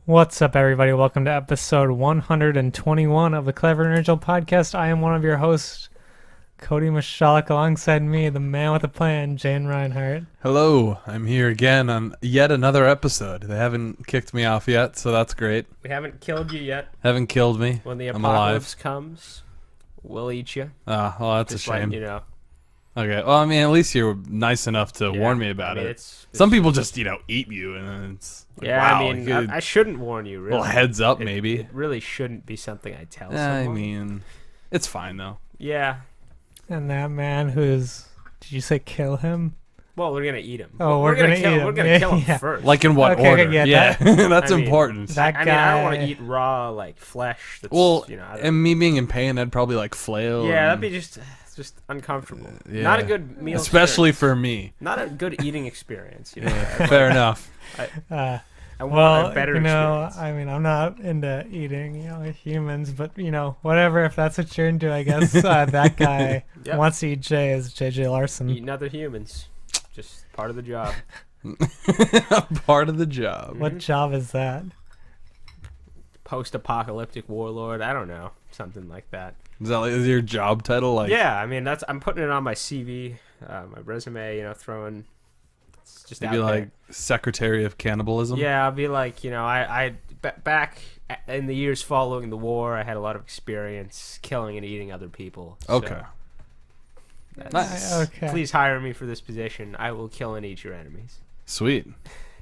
What's up, everybody? Welcome to episode 121 of the Clever and Original Podcast. I am one of your hosts, Cody Mashalik, alongside me, the man with a plan, Jane Reinhardt. Hello, I'm here again on yet another episode. They haven't kicked me off yet, so that's great. We haven't killed you yet. Haven't killed me. When the I'm apocalypse alive. comes, we'll eat you. Well, that's Just a shame. letting you know. Okay, well, I mean, at least you were nice enough to Yeah, warn me about I mean, it. it's Some people just, eat you, and then it's like, yeah, wow. I mean, I shouldn't warn you. Really, little heads up, It- maybe. It really shouldn't be something I tell I someone. mean, it's fine though. Yeah. And that man who's... Did you say kill him? Well, we're gonna eat him. Oh, we're gonna kill eat him. We're him. gonna Yeah, kill him yeah. first. Like in what Okay, order? yeah, That's I mean, important. that I mean, I don't want guy- to eat raw like flesh. That's, Well, I don't- and me being in pain, I'd probably like flail. yeah, that'd and- be just uncomfortable. Yeah. Not a good meal. especially experience. for me. Not a good eating experience. You know. Fair enough. Uh, I want well, a better you know, experience. I mean, I'm not into eating, humans, but, whatever, if that's what you're into, I guess that guy Yep. wants to eat Jay is JJ Larson. Eating other humans, just part of the job. Part of the job. What job is that? Post-apocalyptic warlord. I don't know, something like that. Is that is your job title? Like, Yeah, I mean I'm putting it on my CV, my resume. Throwing. It's just you'd out be there. like Secretary of Cannibalism. Yeah, I'll be like, back in the years following the war, I had a lot of experience killing and eating other people. So Okay. that's- Nice. Okay. Please hire me for this position. I will kill and eat your enemies. Sweet.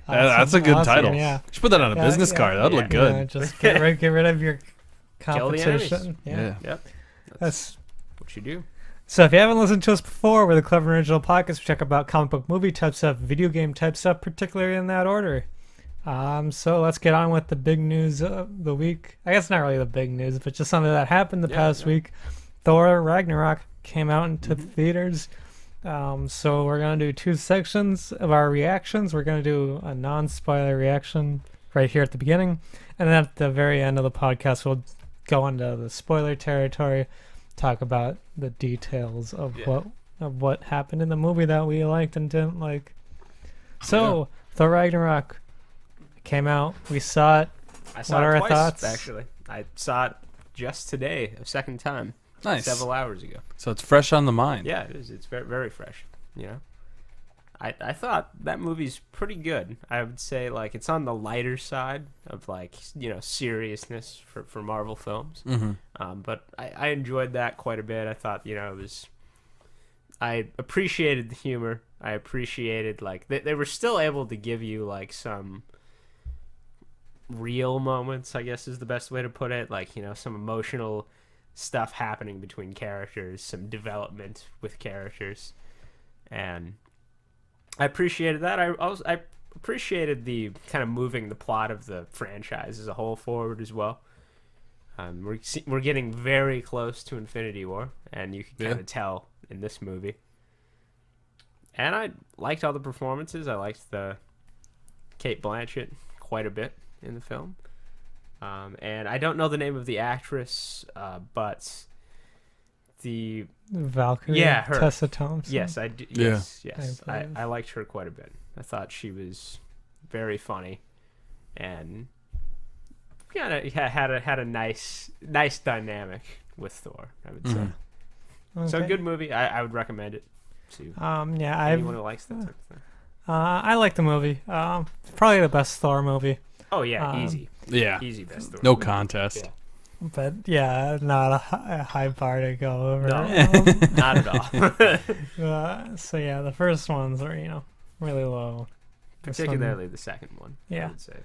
Awesome, That's a good awesome, title. Yeah. Should put that on a Yeah, business yeah, card. That'd yeah. look good. Just get rid of your Kill the enemies. competition. Yeah. Yep. That's What you do. So if you haven't listened to us before, we're the Clever and Original Podcast. We talk about comic book movie type stuff, video game type stuff, particularly in that order. So let's get on with the big news of the week. I guess not really the big news, but just something that happened the past week. Thor Ragnarok came out into theaters. So we're going to do two sections of our reactions. We're going to do a non-spoiler reaction right here at the beginning. And then at the very end of the podcast, we'll go into the spoiler territory, talk about the details of what happened in the movie that we liked and didn't like. So, Thor Ragnarok came out. We saw it. I saw What it are our twice, thoughts? actually. I saw it just today, a second time. Nice. Several hours ago. So it's fresh on the mind. Yeah, it is. It's very, very fresh. I thought that movie's pretty good. I would say it's on the lighter side of seriousness for Marvel films. Mm-hmm. But I enjoyed that quite a bit. I thought it was. I appreciated the humor. I appreciated they were still able to give you some real moments, I guess is the best way to put it. Some emotional stuff happening between characters, some development with characters, and I appreciated that. I appreciated the kind of moving the plot of the franchise as a whole forward as well. We're getting very close to Infinity War, and you can kind of tell in this movie. And I liked all the performances. I liked the Kate Blanchett quite a bit in the film. And I don't know the name of the actress, but the Valkyrie, her. Tessa Thompson. yes, I do. Yeah. Yes. I believe. I liked her quite a bit. I thought she was very funny, and kind of had a nice dynamic with Thor, I would say. Okay. So good movie. I would recommend it to Yeah, anyone who likes that type of thing. I like the movie. Probably the best Thor movie. Oh yeah, Um, easy Yeah. best Thor. No movie. contest. Yeah. But yeah, not a high bar to go over. No. Not at all. So yeah, the first ones are really low. This one- Particularly the second one. Yeah. I would say.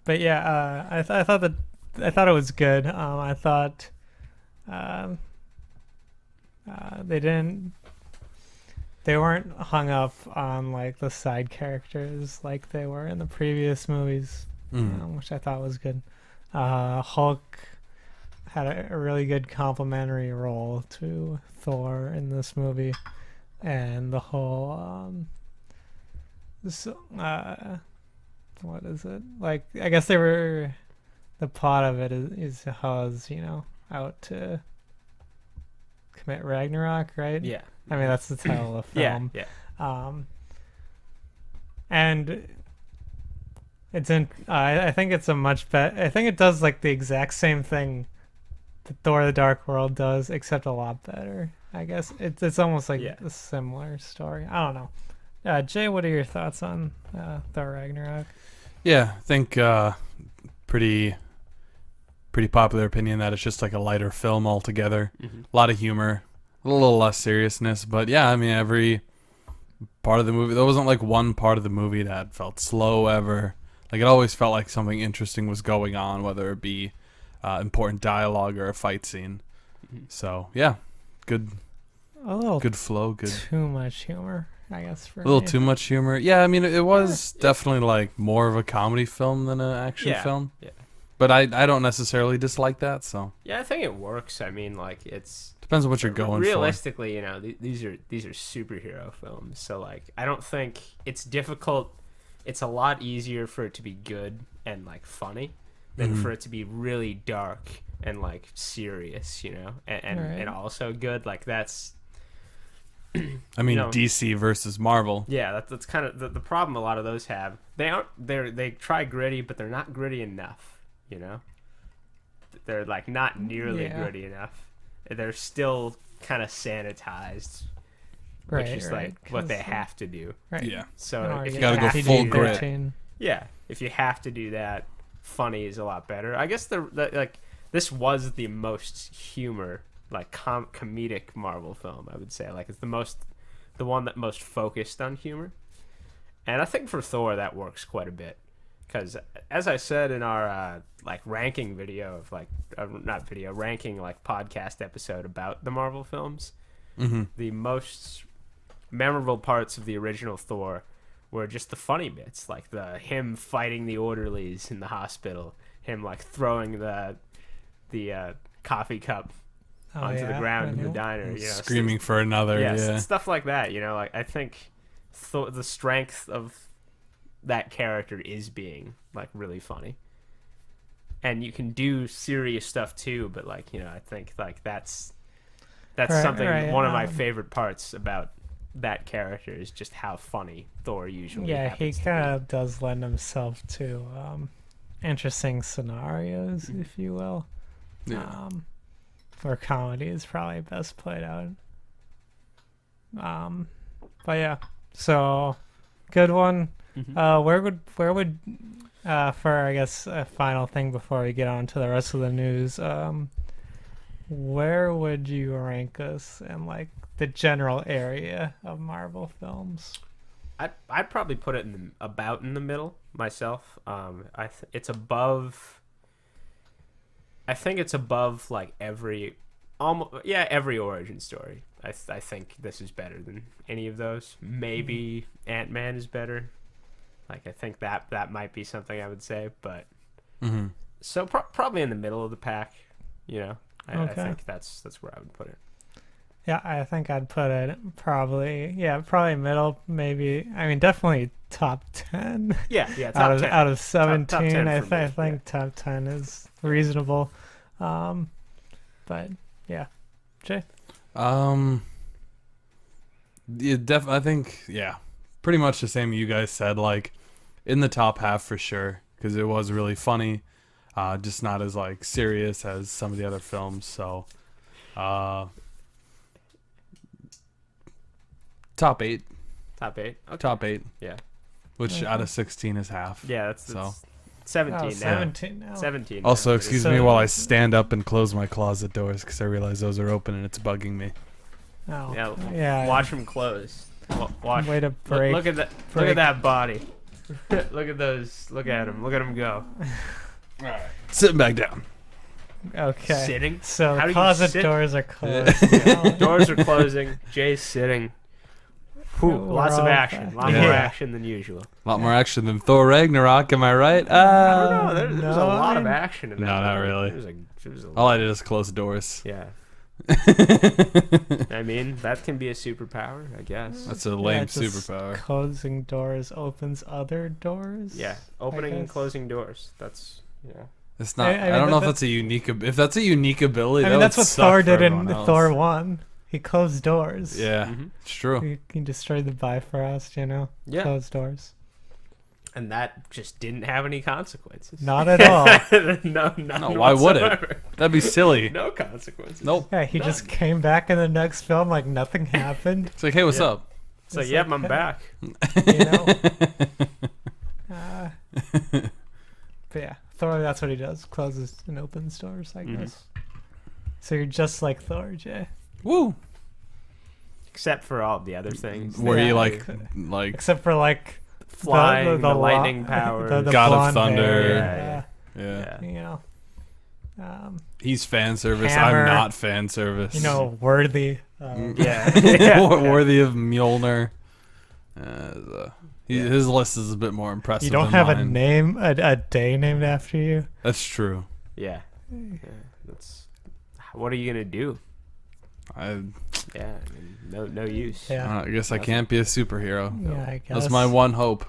But yeah, I thought it was good. I thought they weren't hung up on the side characters like they were in the previous movies, which I thought was good. Hulk had a really good complementary role to Thor in this movie, and the whole what is it I guess the plot of it is Hawes out to commit Ragnarok, right? Yeah. I mean, that's the title of the Yeah. film. Yeah. And It's in. I think it's a much better. I think it does like the exact same thing that Thor: The Dark World does, except a lot better. I guess it's almost like Yeah. a similar story. I don't know. Jay, what are your thoughts on Thor Ragnarok? Yeah, I think pretty popular opinion that it's just like a lighter film altogether. Mm-hmm. A lot of humor, a little less seriousness, but yeah, I mean every part of the movie. There wasn't like one part of the movie that felt slow ever. Like it always felt like something interesting was going on, whether it be important dialogue or a fight scene. Mhm. So yeah, good A little flow, good. too much humor, I guess. For A little me. too much humor. Yeah, I mean it was definitely like more of a comedy film than an action Yeah, film. yeah. But I don't necessarily dislike that. So Yeah, I think it works. I mean, like it's depends on what you're going for. realistically, you know, these are superhero films. So like, I don't think it's difficult. It's a lot easier for it to be good and like funny than Mhm. for it to be really dark and like serious, you know, and Right. also good. Like that's I mean, you know- DC versus Marvel. yeah, that's kind of the problem. A lot of those have they try gritty, but they're not gritty enough. You know, they're like not nearly Yeah. gritty enough. They're still kind of sanitized, right, which is right, like what they 'cause, have to do. Right. Yeah. In So order if to you gotta go have to full do grit. that- 13. yeah, if you have to do that, funny is a lot better. I guess the like this was the most humor, like comedic Marvel film. I would say like it's the one that most focused on humor, and I think for Thor that works quite a bit, because as I said in our like ranking video of like not video ranking like podcast episode about the Marvel films, Mm-hmm. the most memorable parts of the original Thor were just the funny bits, like him fighting the orderlies in the hospital, him like throwing the coffee cup Oh, onto the yeah, ground in the manual. diner, you know, Screaming for another. Yeah. stuff like that. You know, like I think the strength of that character is being like really funny, and you can do serious stuff too. But like you know, I think like that's Right, something. right, One of my um, favorite parts about that character is just how funny Thor usually. Yeah, he happens to be. kind of does lend himself to interesting scenarios, if you will. Yeah. Where comedy is probably best played out. But yeah, so good one. Mhm. Where would for I guess a final thing before we get on to the rest of the news, where would you rank us in like the general area of Marvel films? I'd probably put it about in the middle myself. It's above. I think it's above like every origin story. I think this is better than any of those. Maybe Ant-Man is better. Like I think that might be something I would say, but Mm-hmm. so probably in the middle of the pack. You know, I Okay. think that's where I would put it. Yeah, I think I'd put it probably middle, maybe. I mean, definitely top 10 Yeah, out top of 10. out of 17. Top 10 I, for me, I think top 10 is reasonable. But yeah, Jay. I think pretty much the same you guys said. Like in the top half for sure, because it was really funny. Just not as like serious as some of the other films. So, top 8. Top 8. Okay. Top 8. Yeah. Which Okay. out of 16 is half. Yeah, that's So. 17 Oh, now. 17 now. 17. Also, now. excuse So- me while I stand up and close my closet doors because I realize those are open and it's bugging me. Oh, Yeah, yeah. watch them close. Watch. Way to break. Look at that. Look break. at that body. Look at those. Look at him. Look at him go. Sitting back down. Okay. Sitting. So How do the you closet sit? doors are closed. now. Doors are closing. Jay's sitting. Whew, We're lots of all action. A lot Yeah. more action than usual. A lot more action than Thor Ragnarok, am I right? I don't know. There's a no, lot I of mean- action in that. No, not movie. really. There's a All I did is close doors. Yeah. I mean, that can be a superpower, I guess. That's a lame just superpower. Closing doors opens other doors. Yeah. Opening and guess. closing doors. That's, yeah. It's not. I I, mean, don't know if that- that's a unique. If that's a unique ability, I that mean, that's would what suck Thor for did in everyone else. Thor 1. He closed doors. Yeah, Mhm. it's true. He destroyed the Bifrost, Yeah. Closed doors. And that just didn't have any consequences. Not at all. No, why would it? whatsoever. That'd be silly. No consequences. Nope. Yeah, he just came back in the next film like nothing happened. It's like, hey, what's Yeah. up? It's like, It's yep, like, I'm back. You know. But yeah, Thor. That's what he does. Closes and opens doors, I Mhm. guess. So you're just like Thor, Jay. Woo. Except for all the other things. Where he Yeah. like Except for like Flying, the lo- lightning power. the God of blonde Thunder. hair, yeah. You know. He's fan service. Hammer. I'm not fan service. You know, worthy. Yeah. Worthy of Mjolnir. His list is a bit more impressive. You don't than have a mine. name, a day named after you. That's true. Yeah. That's. What are you gonna do? I Yeah. I mean, no use. Yeah. I guess I can't be a superhero. Yeah, I guess. That's my one hope.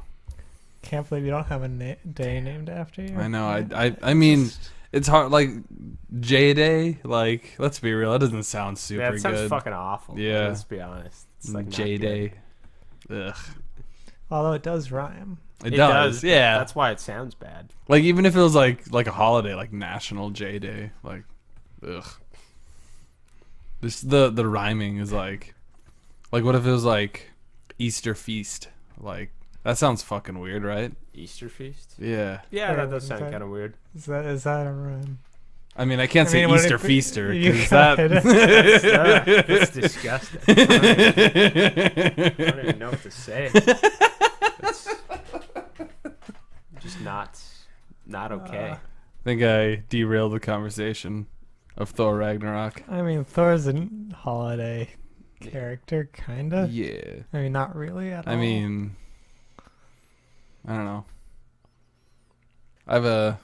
Can't believe you don't have a day named after you. I know. Yeah. I mean, it's hard. Like J Day. Like, let's be real. That doesn't sound super Yeah, it sounds good. fucking awful. Yeah. Let's be honest. It's like not J Day. good. Ugh. Although it does rhyme. It does. Yeah. That's why it sounds bad. Like, even if it was like a holiday, like National J Day. Like, ugh. This the rhyming is like what if it was like Easter feast? Like, that sounds fucking weird, right? Easter feast. Yeah. Yeah, Yeah, that does sound okay. kind of weird. Is that a rhyme? I mean, I can't say what Easter if- feaster you because got that. it. That's disgusting. I don't even know what to say. It's just not okay. I think I derailed the conversation of Thor Ragnarok. I mean, Thor's a holiday character, kinda. Yeah. I mean, not really at all. I mean, I don't know. I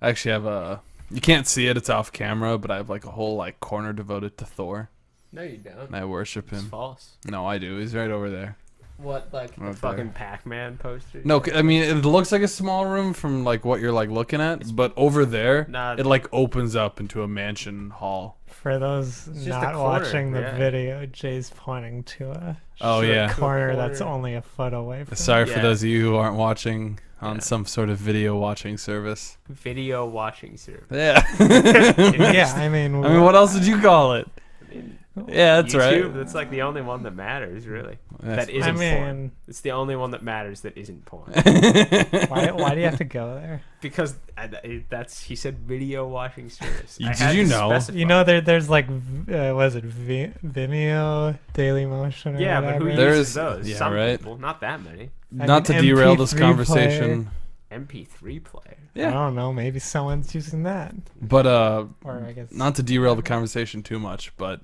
actually have a. You can't see it; it's off camera. But I have like a whole like corner devoted to Thor, No, you don't. and I worship It's him. false. No, I do. He's right over there. What, like the Right fucking there. Pac-Man poster? No, I mean it looks like a small room from like what you're like looking at, but over there Nah, it like opens up into a mansion hall. for those It's just a not corner, watching the yeah. video, Jay's pointing to a Oh, short yeah. corner that's Corner. only a foot away from. Sorry for Yeah. those of you who aren't watching on Yeah. some sort of video watching service. video watching service. Yeah. Yeah, I mean, I mean, what else did you call it? I mean, Yeah, that's YouTube, right. That's like the only one that matters, really. That's- That isn't I porn. mean, It's the only one that matters that isn't porn. why do you have to go there? Because that's he said video watching service. I Did had you to know? specify. You know, there's like, was it Vimeo, Daily Motion, or Yeah, but whatever? who There uses is- those? yeah, Some right. people, not that many. Not to mean, derail this MP3 conversation. MP3 player. I Yeah. don't know. Maybe someone's using that, But or I guess not to derail the conversation too much, but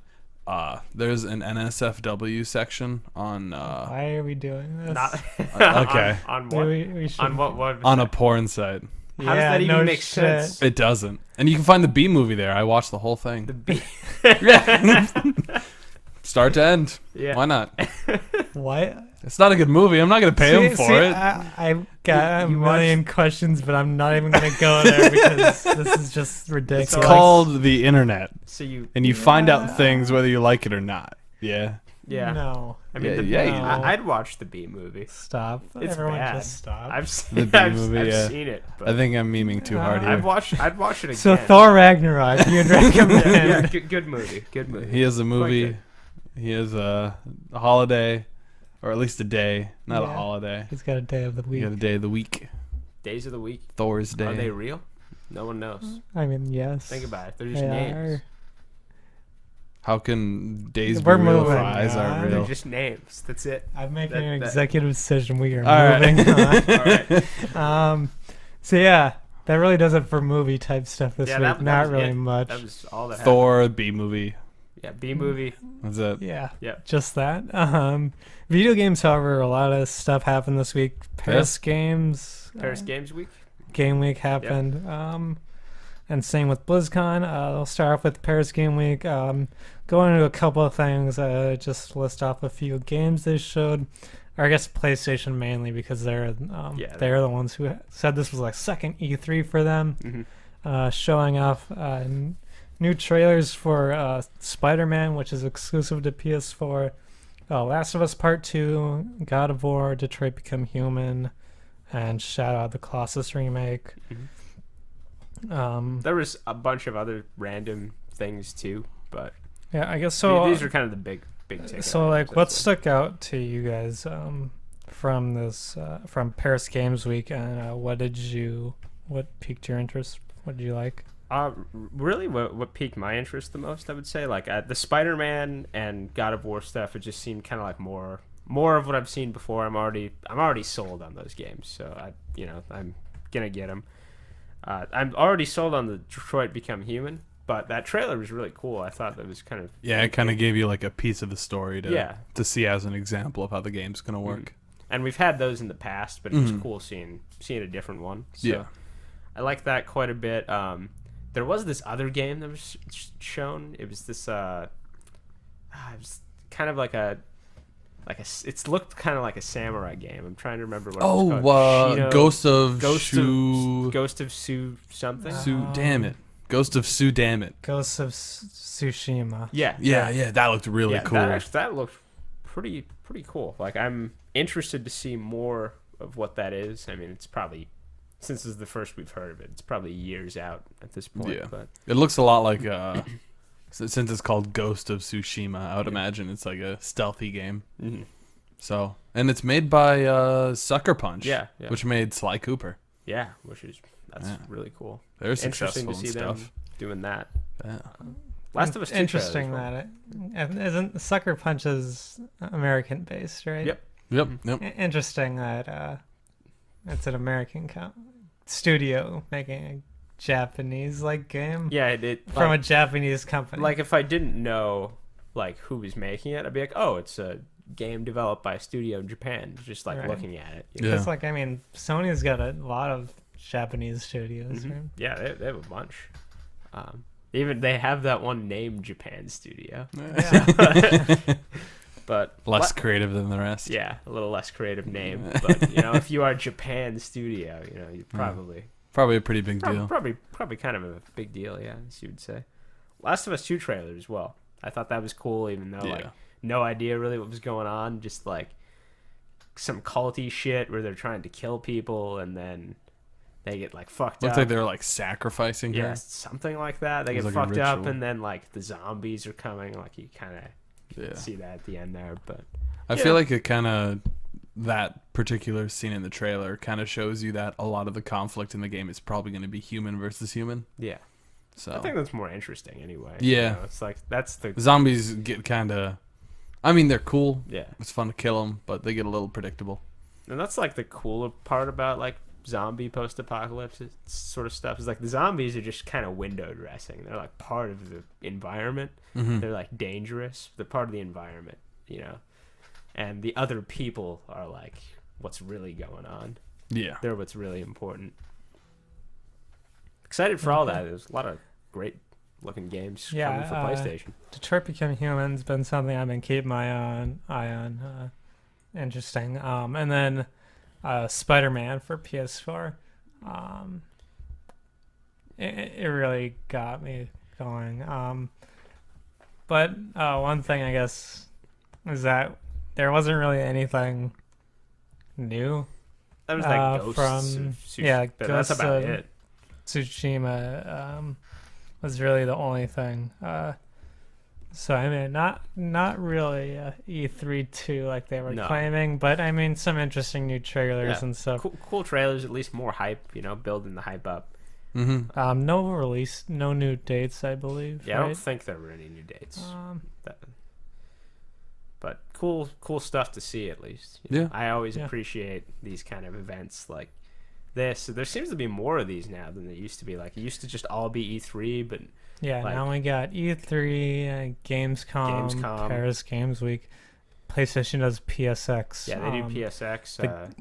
there's an NSFW section on Why are we doing this? Not okay. on what? We should, On what? on a porn site. How does that even no make shit. sense? It doesn't. And you can find the B movie there. I watched the whole thing. The B. Yeah. Start to end. Yeah. Why not? What? It's not a good movie. I'm not going to pay him for it. I've got You a million questions, but I'm not even gonna go there because this is just ridiculous. It's So, called the internet. So you. And you find out things whether you like it or not. Yeah. Yeah. No, I mean, Yeah, the, yeah, you do. I'd watch the B movie. stop. It's Everyone bad. just stop. I've seen, The B I've, movie, I've yeah. seen it. But I think I'm memeing too hard here. I'd watch it again. So Thor Ragnarok, you'd recommend? yeah, good movie. Good movie. He has a movie. good. He has a holiday, or at least a day, not a Yeah. holiday. He's got a day of the He week. got a day of the week. Days of the week. Thor's day. Are they real? No one knows. I mean, yes. Think about it. They're just They names. are. How can days We're be real if moving eyes on. aren't They're real? just names. That's it. I'm making That- an that- executive decision. We are All right. moving on. All right. So yeah, that really does it for movie type stuff this Yeah, week. that Not was really it. much. That was all that happened. Thor B movie. Yeah, B movie. That's it. Yeah. Yeah. Just that. Video games, however, a lot of stuff happened this week. Paris Games. Paris Games Week. Game Week happened. And same with BlizzCon. I'll start off with Paris Game Week. Go into a couple of things. Just list off a few games they showed. Or I guess PlayStation mainly because they're they're the ones who said this was like second E3 for them. Mm-hmm. Showing off new trailers for Spider-Man, which is exclusive to PS4. Last of Us Part 2, God of War, Detroit Become Human, and Shadow of the Colossus remake. There was a bunch of other random things too, but Yeah, I guess so. these are kind of the big ticket. So, like, items, what I'd say. stuck out to you guys from this from Paris Games Week, and what piqued your interest? What did you like? Really, what piqued my interest the most, I would say, like the Spider-Man and God of War stuff, it just seemed kind of like more of what I've seen before. I'm already sold on those games, so I'm gonna get them. I'm already sold on the Detroit Become Human, but that trailer was really cool. I thought that was kind of Yeah, it kind of gave you like a piece of the story Yeah. to see as an example of how the game's gonna work. And we've had those in the past, but it was cool seeing a different one. So Yeah. I like that quite a bit. There was this other game that was shown. It was this. It was kind of like a. It looked kind of like a samurai game. I'm trying to remember what it was called. Shido- Ghost of Ghost of Su something. Damn it. Ghost of Sue Damn it. Ghosts of Tsushima. Yeah. Yeah, that looked really cool. That looked pretty cool. Like, I'm interested to see more of what that is. I mean, it's probably, since this is the first we've heard of it, it's probably years out at this point. Yeah. But It looks a lot like since it's called Ghost of Tsushima, I would imagine it's like a stealthy game. So, and it's made by Sucker Punch, Yeah. which made Sly Cooper. yeah, that's really cool. They're Interesting successful to and see stuff. them doing that. Yeah. Last of Us 2 Interesting trailer that it isn't Sucker Punch is American based, right? Yep. Yep. Interesting that it's an American studio making a Japanese like game. Yeah, it from like, a Japanese company. like if I didn't know like who was making it, I'd be like, oh, it's a game developed by a studio in Japan. Just like Right. looking at it. Yeah. It's like, I mean, Sony's got a lot of Japanese studios. Right? Yeah, they have a bunch. Even they have that one named Japan Studio, Yeah. but Less creative than the rest. yeah, a little less creative name. But if you are Japan Studio, you probably Probably a pretty big deal. probably kind of a big deal. Yeah, as you would say. Last of Us 2 trailer as well. I thought that was cool, even though like no idea really what was going on. Just like some culty shit where they're trying to kill people and then they get like fucked Looks up. like they were like sacrificing Yeah, her. something like that. They It get was like a fucked up, ritual. and then like the zombies are coming. Like you kind of Yeah. see that at the end there, but I feel like it kind of, that particular scene in the trailer kind of shows you that a lot of the conflict in the game is probably going to be human versus human. yeah, So I think that's more interesting anyway. Yeah. it's like that's the zombies get kind of, I mean, they're cool. yeah, It's fun to kill them, but they get a little predictable. and that's like the cooler part about like zombie post-apocalypse sort of stuff is like the zombies are just kind of window dressing. They're like part of the environment. They're like dangerous. They're part of the environment, and the other people are like what's really going on. Yeah. They're what's really important. Excited for all that. There's a lot of great looking games coming for PlayStation. Detroit Become Human's been something I've been keeping my eye on. Interesting. And then Spider-Man for PS4. It really got me going. But one thing I guess is that there wasn't really anything new. That was like Ghosts from of Tsushima. yeah, But that's Ghosts about of it. Tsushima was really the only thing. So I mean, not really E3 2 like they were No. claiming, but I mean some interesting new trailers Yeah. and stuff. Cool trailers, at least more hype, building the hype up. No new dates, I believe. Yeah, I don't right? think there were any new dates. Um, But cool stuff to see at least. Yeah. I always Yeah. appreciate these kind of events like this. There seems to be more of these now than there used to be. Like it used to just all be E3, but yeah, like- now we got E3, Gamescom, Paris Games Week. PlayStation does PSX. yeah, they do PSX.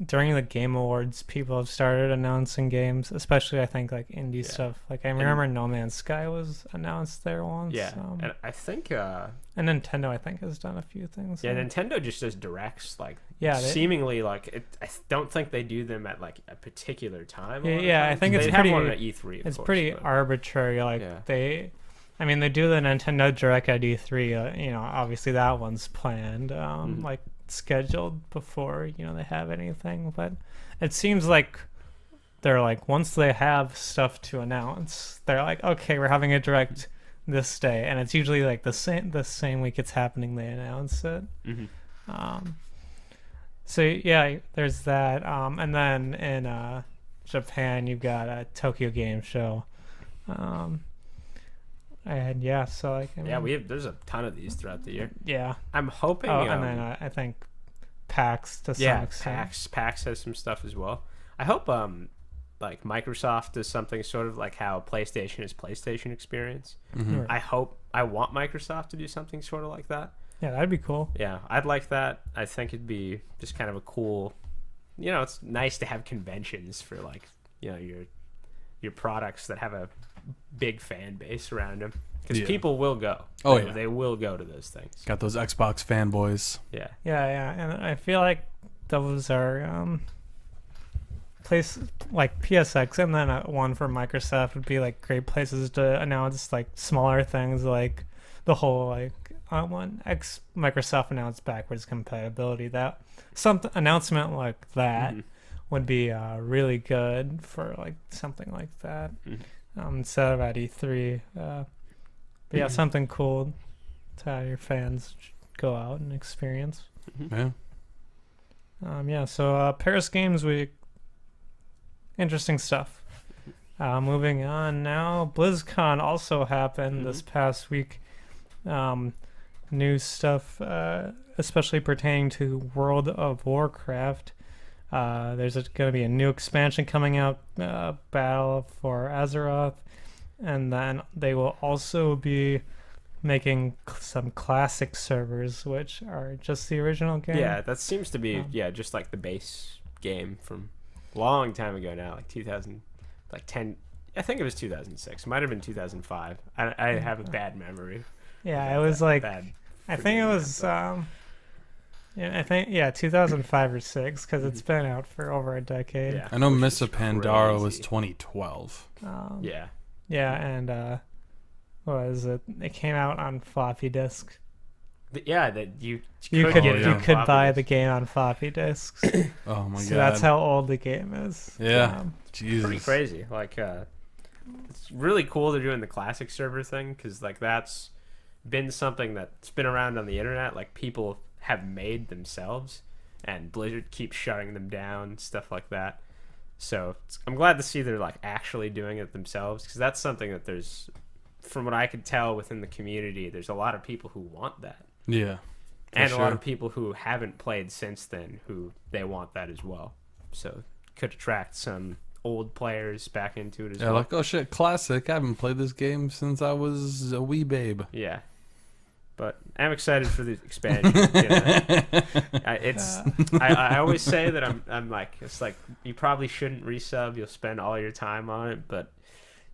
During the Game Awards, people have started announcing games, especially I think like indie stuff. Like I remember No Man's Sky was announced there once. yeah, and I think and Nintendo I think has done a few things. yeah, Nintendo just does directs like Yeah, seemingly like it. I don't think they do them at like a particular time. a lot of Yeah, I times. think it's they pretty- have one at E3. Of it's course, pretty but- arbitrary. Like Yeah. they do the Nintendo Direct at E3. Obviously that one's planned. Like scheduled before they have anything. But it seems like they're like, once they have stuff to announce, they're like, okay, we're having a direct this day, and it's usually like the same week it's happening they announce it. So yeah, there's that, and then in Japan you've got a Tokyo Game Show, and yeah, so like there's a ton of these throughout the year. Yeah, I'm hoping. and then I think PAX to some extent. PAX has some stuff as well. I hope like Microsoft does something sort of like how PlayStation is PlayStation experience. Mhm. I want Microsoft to do something sort of like that. Yeah, that'd be cool. Yeah, I'd like that. I think it'd be just kind of a cool, it's nice to have conventions for like, your products that have a big fan base around them, because people will go. Oh, they will go to those things. Got those Xbox fanboys. Yeah. Yeah, and I feel like those are places like PSX, and then one for Microsoft would be like great places to announce like smaller things, like the whole like Microsoft announced backwards compatibility. That some announcement like that would be really good for like something like that, instead of at E3. But yeah, something cool to have your fans go out and experience. Yeah. So Paris Games Week, interesting stuff. Moving on now, BlizzCon also happened this past week. New stuff, especially pertaining to World of Warcraft. There's going to be a new expansion coming out, Battle for Azeroth, and then they will also be making some classic servers, which are just the original game. Yeah, that seems to be just like the base game from a long time ago now, like 2000, like 10. I think it was 2006. Might have been 2005. I have a bad memory. Yeah, it was like I think it was 2005 or 6, because it's been out for over a decade. Yeah, I know which Miss is Pandora crazy. was 2012. Yeah. And what was it? It came out on floppy disk. That you You could get it on could floppy buy disk. the game on floppy disks. Oh my So god. that's how old the game is. Yeah. Jesus. Pretty crazy. Like, it's really cool they're doing the classic server thing, because like that's been something that's been around on the internet. Like people have made themselves, and Blizzard keeps shutting them down, stuff like that. So I'm glad to see they're like actually doing it themselves, because that's something that there's, from what I could tell within the community, there's a lot of people who want that. Yeah. And sure. a lot of people who haven't played since then who they want that as well. So could attract some old players back into it as well. Like, oh shit, classic. I haven't played this game since I was a wee babe. Yeah. But I'm excited for the expansion. I always say that I'm like, it's like, you probably shouldn't resub. You'll spend all your time on it, but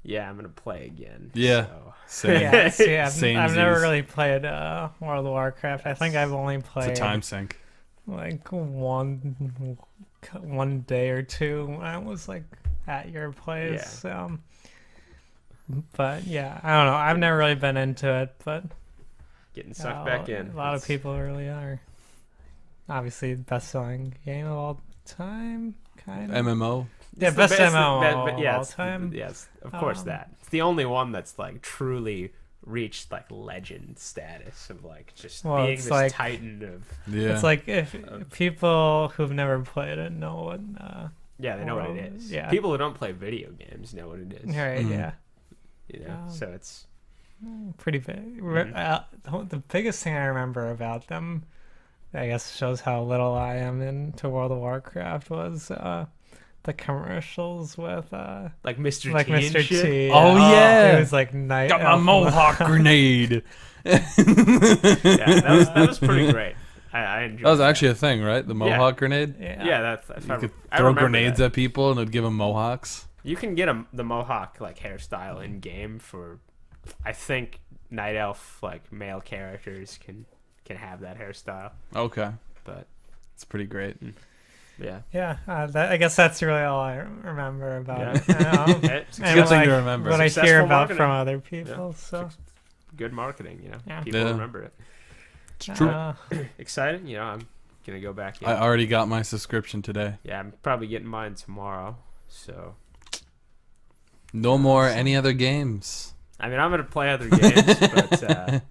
yeah, I'm gonna play again. Yeah. So. Same. Yeah, see, I've never Samesies. really played World of Warcraft. I think I've only played It's a time sink. like one day or two when I was like at your place. But yeah, I don't know. I've never really been into it, but Getting sucked back in. A lot of people really are. Obviously, the best-selling game of all time, kind of. MMO. Yeah, It's the best best- MMO but yeah, of all it's- time. Yes, of course that. It's the only one that's like truly reached like legend status of like just Well, being it's this like- titan of. Yeah. It's like if people who've never played it know what. Yeah, they know what Well, it is. yeah. People who don't play video games know what it is. Right, Mhm. yeah. You know, so it's Pretty big. Mhm. The biggest thing I remember about them, I guess shows how little I am into World of Warcraft, was the commercials with like Mr. like T and Mr. shit. T. Oh, yeah. It was like night. Got my elf. mohawk grenade. Yeah, that was pretty great. I enjoyed That was actually a thing, right? The mohawk grenade. Yeah. Yeah, that's. If You I, could I throw remember grenades that. at people and it'd give them mohawks. You can get the mohawk like hairstyle in game for, I think Night Elf like male characters can have that hairstyle. Okay. But It's pretty great. yeah, Yeah, I guess that's really all I remember about Yeah. it. It's And good what thing I- to remember. What I hear Successful about marketing. from other people. So good marketing. You know, Yeah. people Yeah. remember it. It's true. Excited. You know, I'm gonna go back in. I already got my subscription today. Yeah, I'm probably getting mine tomorrow. So No more any other games. I mean, I'm gonna play other games, but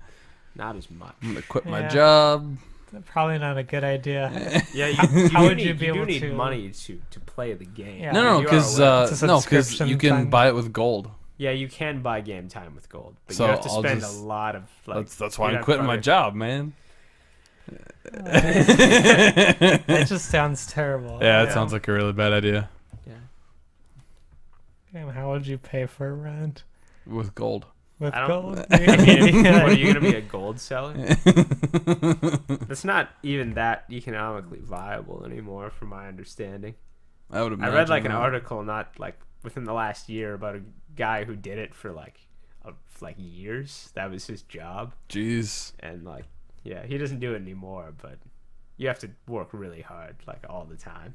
not as much. I'm gonna quit my Yeah. job. Probably not a good idea. Yeah, How do would you need, be able need to- money to play the game. Yeah. No, You are because aware. It's a you subscription can thing. buy it with gold. Yeah, you can buy game time with gold, but So you have to I'll spend just- a lot of like. That's why you'd I'm have quitting my probably- job, man. That just sounds terrible. Yeah, it sounds like a really bad idea. Yeah. Damn, how would you pay for rent With gold. with I don't- gold? I mean, what, are you gonna be a gold seller? It's not even that economically viable anymore, from my understanding. I would I imagine. read like an that. article not like within the last year about a guy who did it for like years. That was his job, Jeez. and like yeah, he doesn't do it anymore. But you have to work really hard, like all the time.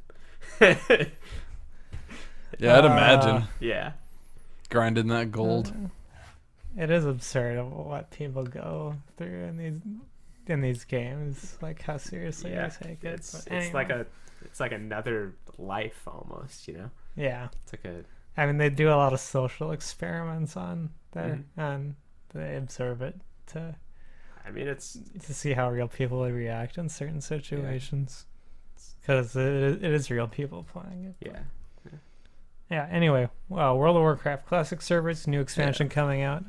Yeah, I'd imagine Yeah, grinding that gold. It is absurd of what people go through in these games. Like how seriously yeah. they take it. It's But it's like anyway. it's like another life almost. You know, Yeah. it's like a I mean, they do a lot of social experiments on there, Mhm. and they observe it to I mean, it's see how real people would react in certain situations. Because it is real people playing it. yeah. Yeah. Anyway, World of Warcraft Classic servers, new expansion coming out.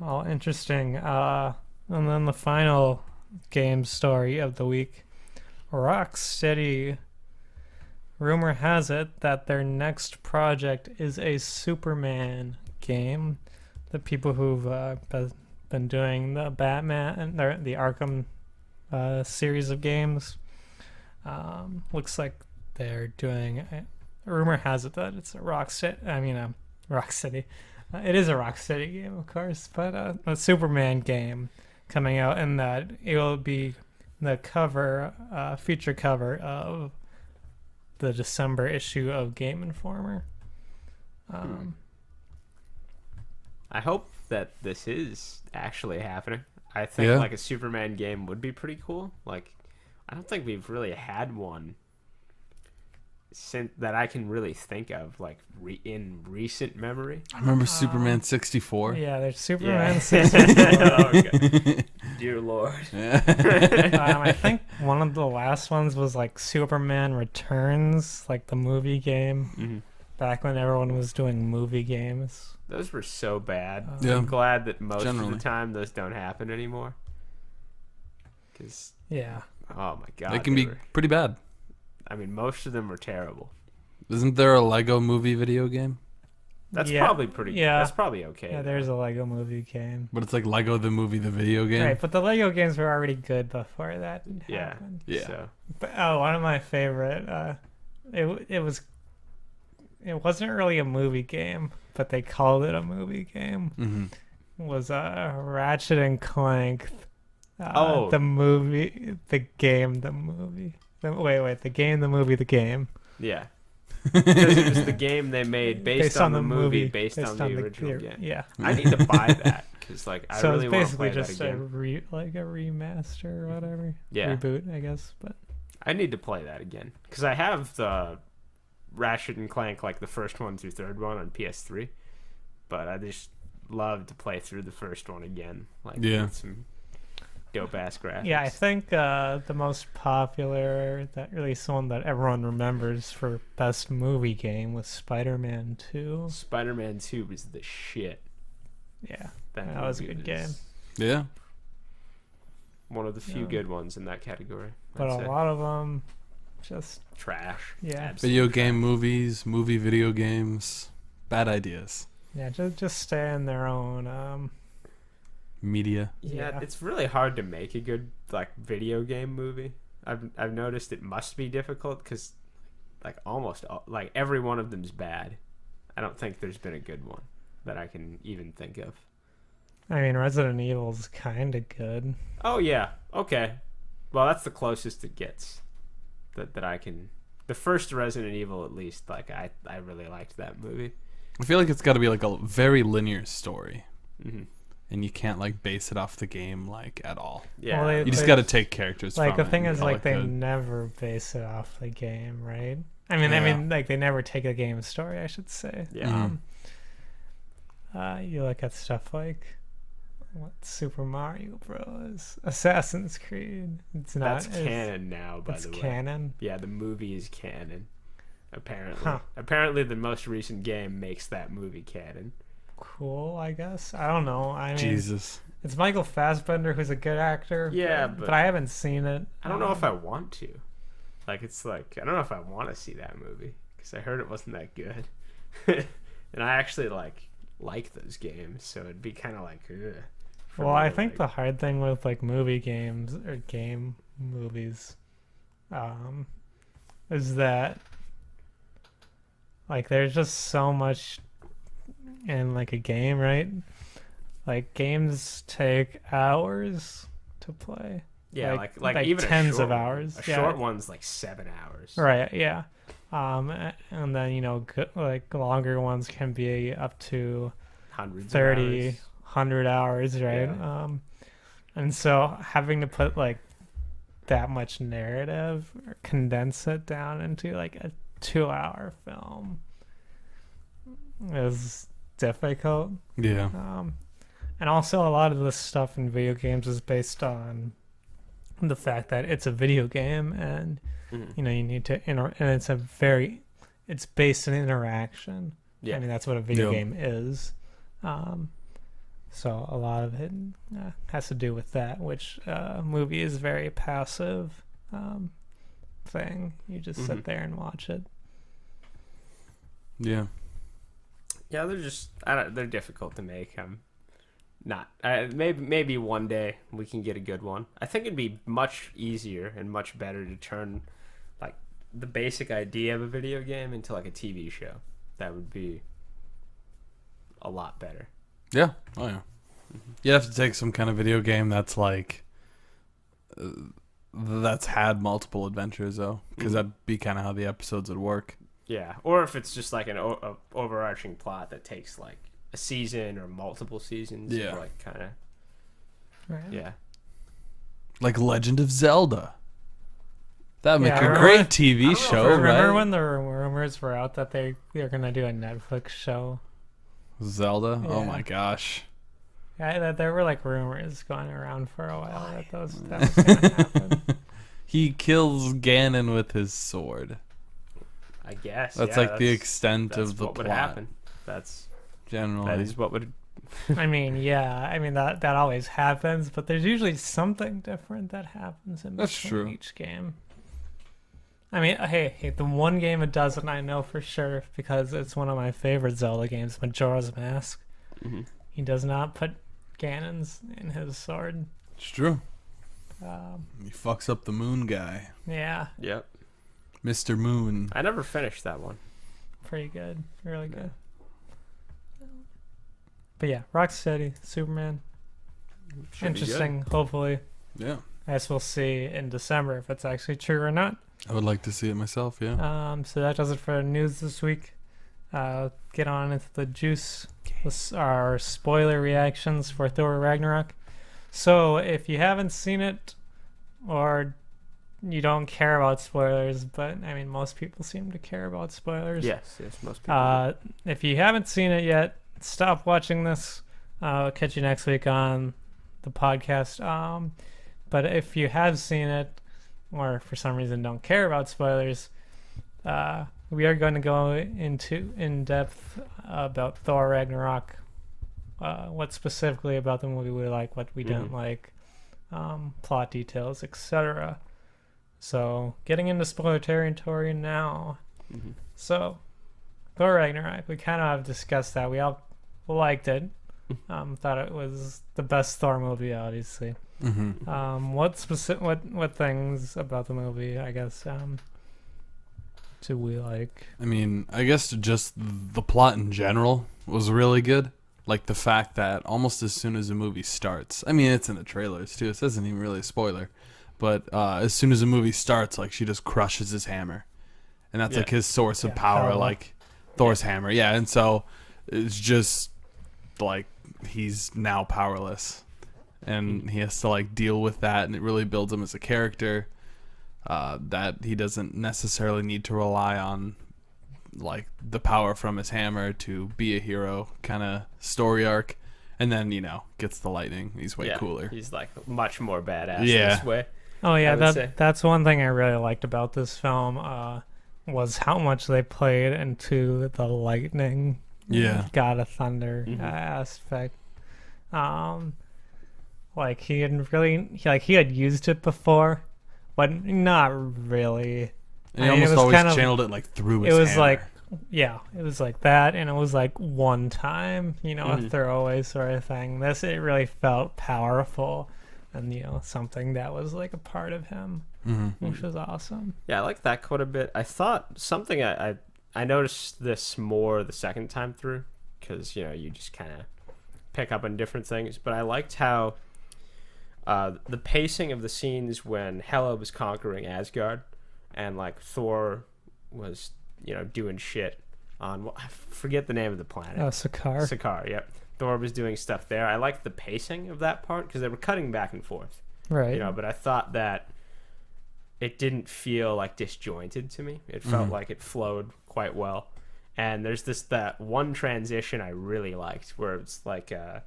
All interesting. And then the final game story of the week, Rocksteady. Rumor has it that their next project is a Superman game. The people who've been doing the Batman and the Arkham series of games, looks like they're doing. Rumor has it that it's a Rocksteady. It is a Rocksteady game, of course, but a Superman game coming out, and that it will be the cover, feature cover of the December issue of Game Informer. I hope that this is actually happening. I think Yeah. like a Superman game would be pretty cool. Like, I don't think we've really had one since that I can really think of, like in recent memory. I remember Superman 64. Yeah, there's Superman Yeah. 64. Oh, okay. Dear Lord. I think one of the last ones was like Superman Returns, like the movie game, Mm-hmm. back when everyone was doing movie games. Those were so bad. Yeah. I'm glad that most Generally. of the time those don't happen anymore. Because, Yeah. oh my God. They can be pretty bad. I mean, most of them were terrible. Isn't there a Lego movie video game? That's Yeah. probably pretty Yeah. That's probably okay. Yeah, there's a Lego movie game. But it's like Lego the movie, the video game. Right, but the Lego games were already good before that Yeah. happened. Yeah. So, But, one of my favorite, it wasn't really a movie game, but they called it a movie game. Mm-hmm. Was Ratchet and Clank. Oh. The movie, the game, the movie. Wait, the game, the movie, the game. yeah. Because it was the game they made based on the movie, based on the original game. Yeah. I need to buy that because, like, I So really it's want to basically play that just again. like a remaster or whatever. Yeah. Reboot, I guess. But I need to play that again because I have the Ratchet and Clank, like the first one through third one on PS3, but I just love to play through the first one again. Like, Yeah. with some dope ass graphics. yeah, I think the most popular, that released one that everyone remembers for best movie game was Spider-Man 2. Spider-Man 2 was the shit. Yeah, that was a movie good game. Yeah. One of the few Yeah. good ones in that category. But I'd a say. lot of them just Trash. Yeah. Absolute Video trash. game movies, movie video games, bad ideas. just stay in their own. Media. Yeah, Yeah. it's really hard to make a good like video game movie. I've noticed it must be difficult because like almost like every one of them's bad. I don't think there's been a good one that I can even think of. I mean, Resident Evil's kind of good. Oh yeah, okay. Well, that's the closest it gets that I can. The first Resident Evil, at least, like I really liked that movie. I feel like it's got to be like a very linear story. Mm-hmm. and you can't like base it off the game like at all. Yeah. Well, You just They- got to take characters Like from the it thing and is, call like it they good. never base it off the game, right? I mean, like they never take a game story, I should say. Yeah. You look at stuff like what Super Mario Bros, Assassin's Creed. It's not. That's canon now, by It's the way. canon. Yeah, the movie is canon. Apparently. Huh. Apparently the most recent game makes that movie canon. Cool, I guess. I don't know. I mean, Jesus. it's Michael Fassbender, who's a good actor. Yeah, but I haven't seen it. I don't know if I want to. Like, it's like, I don't know if I want to see that movie. Because I heard it wasn't that good. And I actually, like those games. So it'd be kind of like, ugh. for Well, me I to, think the hard thing with like movie games or game movies, is that like there's just so much in like a game, right? Like games take hours to play. Yeah, like like even tens a of short hours, One. A yeah. short one's like 7 hours. Right, yeah. And then, like longer ones can be up to Hundreds 30, of hours. 100 hours, right? Yeah. And so having to put like that much narrative or condense it down into like a 2-hour film is difficult. Yeah. And also a lot of this stuff in video games is based on the fact that it's a video game and Mhm. you need to and it's based on interaction. Yeah. I mean, that's what a video Yeah. game is. So a lot of it has to do with that, which movie is very passive thing. You just Mhm. sit there and watch it. Yeah. Yeah, they're difficult to make. Maybe one day we can get a good one. I think it'd be much easier and much better to turn like the basic idea of a video game into like a TV show. That would be a lot better. Yeah. Oh yeah. You have to take some kind of video game that's like that's had multiple adventures though, because that'd be kind of how the episodes would work. Yeah, or if it's just like an overarching plot that takes like a season or multiple seasons. Yeah. Like kind of. Right. Yeah. Like Legend of Zelda. That'd make Yeah, I a remember- great TV I show, don't know, Remember right? when the rumors were out that they're gonna do a Netflix show? Zelda? Oh Yeah. my gosh. Yeah, that there were like rumors going around for a while that was gonna happen. He kills Ganon with his sword. I guess. That's yeah, like the extent that's of the what plot. would happen. That Generally. is what would. I mean, yeah, that always happens, but there's usually something different that happens in That's between true. each game. I mean, hey, the one game it doesn't, I know for sure because it's one of my favorite Zelda games, Majora's Mask. Mhm. He does not put Ganon's in his sword. It's true. Um, He fucks up the moon guy. yeah, Yep. Mr. Moon. I never finished that one. pretty good, really good. But yeah, Rocksteady, Superman, Should be good. interesting. Hopefully, Yeah. I guess we'll see in December if it's actually true or not. I would like to see it myself, yeah. So that does it for news this week. Get on into the juice. Our spoiler reactions for Thor Ragnarok. So if you haven't seen it, or you don't care about spoilers, but I mean most people seem to care about spoilers. Yes, most people. If you haven't seen it yet, stop watching this. I'll catch you next week on the podcast. But if you have seen it, or for some reason don't care about spoilers, we are going to go into in depth about Thor Ragnarok. What specifically about the movie we like, what we didn't like, plot details, etc. So getting into spoiler territory now. Mm-hmm. So Thor Ragnarok, we kind of have discussed that. We all liked it. Thought it was the best Thor movie, obviously. Mm-hmm. What things about the movie, I guess, do we like? I mean, I guess just the plot in general was really good. Like the fact that almost as soon as the movie starts, I mean, it's in the trailers too. It isn't even really a spoiler, but as soon as the movie starts, like she just crushes his hammer, and that's like his source of power, Hela. like Thor's hammer. Yeah, and so it's just like he's now powerless, and he has to like deal with that, and it really builds him as a character. That he doesn't necessarily need to rely on like the power from his hammer to be a hero kind of story arc. And then, gets the lightning. He's way cooler. He's like much more badass Yeah. this way. Oh yeah, I would say. that's one thing I really liked about this film. Was how much they played into the lightning, Yeah. God of Thunder Mhm. aspect. Like he had used it before, but not really. And he I mean, it almost was always kind of- channeled it like through his It was hammer. like, yeah, it was like that, and it was like one time, a Mhm. throwaway sort of thing. It really felt powerful, and something that was like a part of him, which was awesome. Yeah, I like that quite a bit. I thought something I noticed this more the second time through, because you just kind of pick up on different things. But I liked how the pacing of the scenes when Hela was conquering Asgard, and like Thor was doing shit on I forget the name of the planet. Sakaar. Sakaar. Yep. Thor was doing stuff there. I liked the pacing of that part because they were cutting back and forth. Right. But I thought that it didn't feel like disjointed to me. It felt like it flowed quite well. And there's that one transition I really liked where it's like it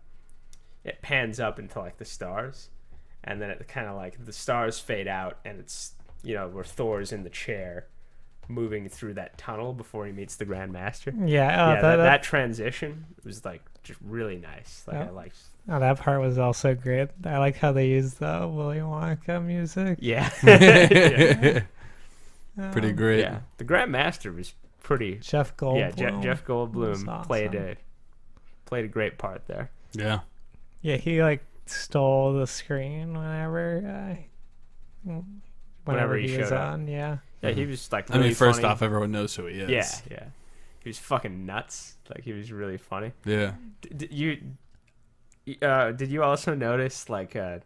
pans up into like the stars, and then it kind of like the stars fade out, and it's where Thor's in the chair moving through that tunnel before he meets the Grand Master. Yeah. That transition was like just really nice. Like I liked. Oh, that part was also great. I like how they used the Willy Wonka music. Yeah. Pretty great. Yeah, the Grand Master was pretty. Jeff Goldblum. Yeah, Jeff Goldblum was awesome. played a great part there. Yeah. Yeah, he like stole the screen whenever He he was showed up. Yeah, on. Yeah. he was like. I mean, Really first funny. off, everyone knows who he is. Yeah. He was fucking nuts. Like he was really funny. Yeah. Did you also notice like that?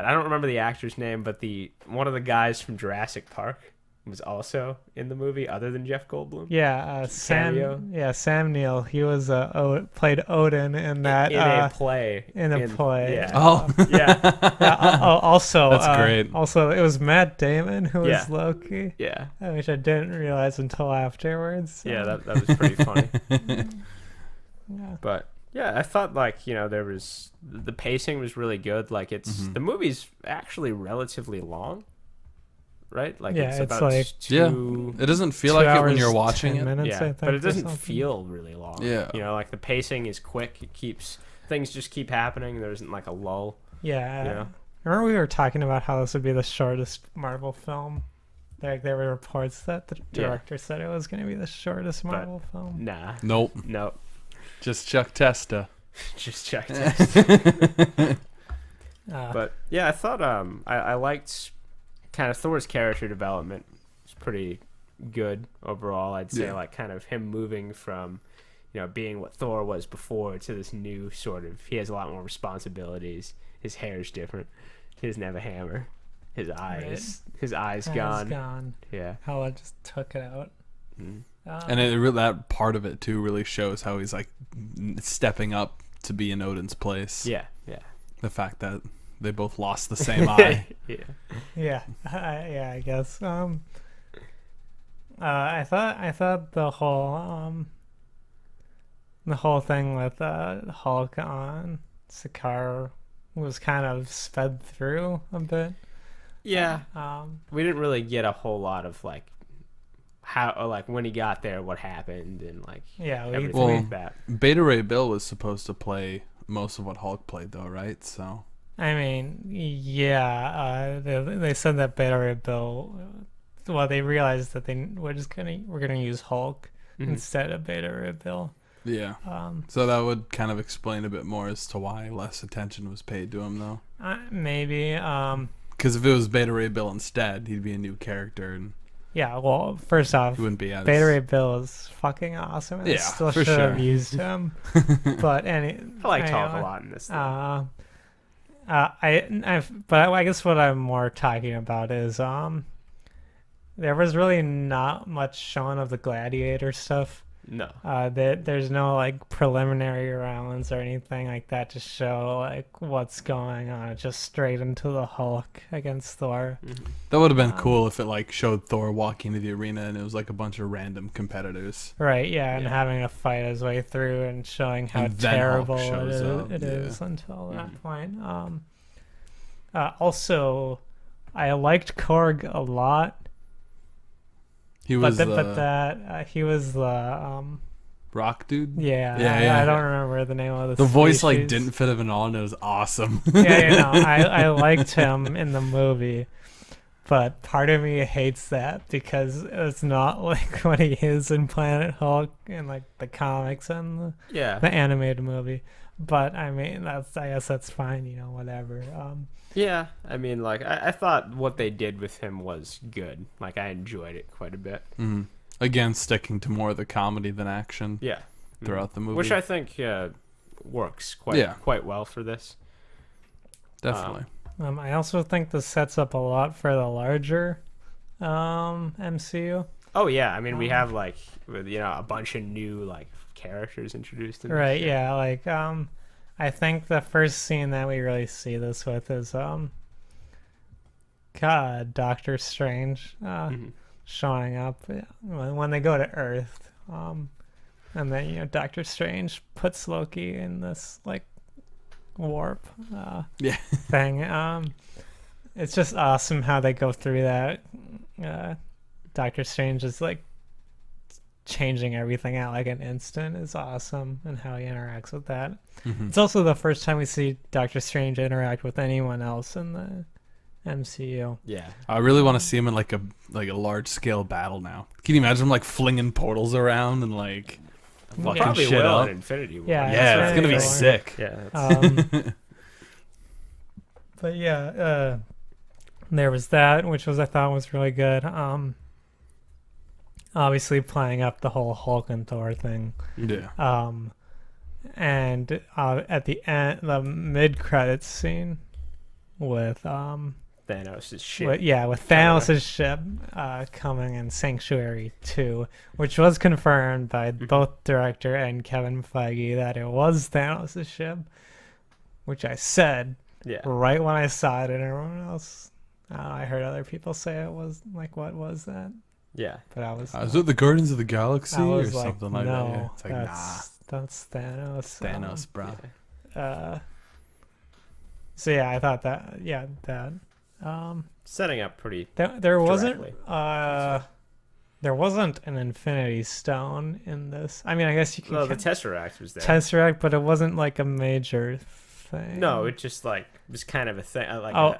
I don't remember the actor's name, but one of the guys from Jurassic Park was also in the movie, other than Jeff Goldblum. Yeah, Cameo. Sam Neill. He was played Odin in that in a play. play. Yeah. Oh. Yeah. Also, That's great. Also, it was Matt Damon who Yeah. was Loki, Yeah. which I didn't realize until afterwards. Yeah. That was pretty funny. Yeah. But yeah, I thought like there was the pacing was really good. Like the movie's actually relatively long, right? Like Yeah, it's it's about like- two. It doesn't feel 2 like it when hours, you're watching 10 it. minutes, I Yeah, think, but it or doesn't something. feel really long. Yeah. Like the pacing is quick. It keeps things just keep happening. There isn't like a lull. Yeah. Yeah. Remember we were talking about how this would be the shortest Marvel film? Like there were reports that the director said it was going to be the shortest Marvel film. Nah. Nope. Nope. Just Chuck Testa. Just checked it. Uh, But yeah, I thought I liked kind of Thor's character development. It's pretty good overall. I'd say Yeah. like kind of him moving from being what Thor was before to this new sort of. He has a lot more responsibilities. His hair's different. He doesn't have a hammer. His eyes gone. gone. Yeah. Hela just took it out. Mhm. And that part of it too really shows how he's like stepping up to be in Odin's place. Yeah. Yeah. The fact that they both lost the same eye. Yeah. Yeah, yeah, I guess. I thought the whole thing with Hulk on Sakaar was kind of sped through a bit. Yeah. Um, We didn't really get a whole lot of like how or like when he got there, what happened, and like yeah, everything Well, like that. Beta Ray Bill was supposed to play most of what Hulk played though, right? So I mean, yeah, they said that Beta Ray Bill. Well, they realized that we're gonna use Hulk Mhm. instead of Beta Ray Bill. yeah. So that would kind of explain a bit more as to why less attention was paid to him though. Maybe. Because if it was Beta Ray Bill instead, he'd be a new character and Yeah. Well, first off, he wouldn't be as Beta Ray Bill is fucking awesome, and I Yeah, still for should have sure. used him. But I like Hulk a lot in this. Thing. I guess what I'm more talking about is there was really not much shown of the Gladiator stuff. No. There's no like preliminary rounds or anything like that to show like what's going on. It's just straight into the Hulk against Thor. Mhm. That would have been cool if it like showed Thor walking to the arena and it was like a bunch of random competitors. Right, yeah, and Yeah. having to fight his way through and showing how And then Hulk terrible shows up, it yeah. is until that Mhm. point. Also, I liked Korg a lot, He was he was the rock dude. yeah, Yeah. I don't remember the name of The voice like species. didn't fit him at all, and it was awesome. I liked him in the movie, but part of me hates that because it's not like what he is in Planet Hulk in like the comics and Yeah. the animated movie. But I mean, I guess that's fine, whatever. Yeah. I mean, like, I thought what they did with him was good. Like, I enjoyed it quite a bit. Mhm. Again, sticking to more of the comedy than action Yeah. throughout the movie. Which I think works Yeah. quite well for this. Definitely. I also think this sets up a lot for the larger MCU. Oh yeah, I mean we have like a bunch of new like characters introduced. In this Right, shit. yeah, like I think the first scene that we really see this with is Doctor Strange Mhm. showing up when they go to Earth. And then Doctor Strange puts Loki in this like warp Yeah. thing. It's just awesome how they go through that. Doctor Strange is like changing everything out like an instant is awesome, and how he interacts with that. Mhm. It's also the first time we see Doctor Strange interact with anyone else in the MCU. Yeah. I really want to see him in like a large scale battle now. Can you imagine him like flinging portals around and like fucking Probably shit will up? in Infinity War. Yeah, Yeah, it's gonna be Infinity War. sick. Yeah. That's, But yeah, there was that, which I thought was really good. Obviously playing up the whole Hulk and Thor thing. Yeah. And at the end, the mid-credits scene with Thanos' shit. with Thanos' ship coming in Sanctuary 2, which was confirmed by both director and Kevin Feige that it was Thanos' ship, which I said Yeah. right when I saw it, and everyone else, I heard other people say it was like, what was that? Yeah. But I was, Is it the Guardians of the Galaxy I or was like, something like no, that? Yeah. It's like that's Thanos. Thanos, bro. So yeah, I thought that that Setting up pretty. there wasn't Directly. there wasn't an Infinity Stone in this. I mean, I guess you can Well, the count Tesseract was there. Tesseract, but it wasn't like a major thing. No, it just like was kind of a thing, like Oh.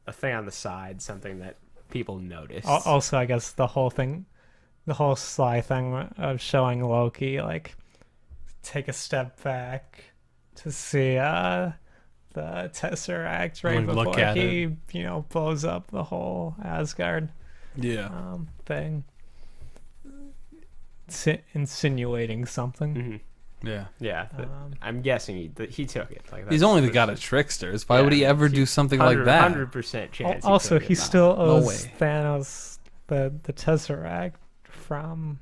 a thing on the side, something that people noticed. Also, I guess the whole Sly thing of showing Loki like take a step back to see the Tesseract right Like, look before at he blows up the whole Asgard Yeah. thing, insinuating something. Mhm. Yeah. Yeah, I'm guessing he took it. Like He's that's only the for god sure. of tricksters. Why would he ever do something like 100 that? 100% chance. Also, took he it. still owes way. Thanos the Tesseract from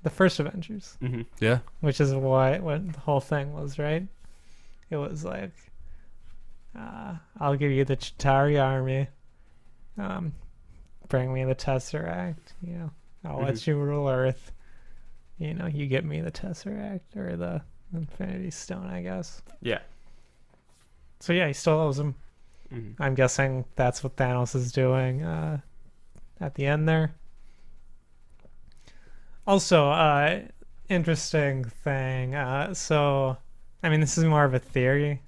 the first Avengers, Mhm. Yeah. which is what the whole thing was, right? It was like, I'll give you the Chitauri army, bring me the Tesseract, I'll let you rule Earth, you get me the Tesseract or the Infinity Stone, I guess. Yeah. So yeah, he still owes him. Mhm. I'm guessing that's what Thanos is doing at the end there. Also, interesting thing. So, I mean, this is more of a theory,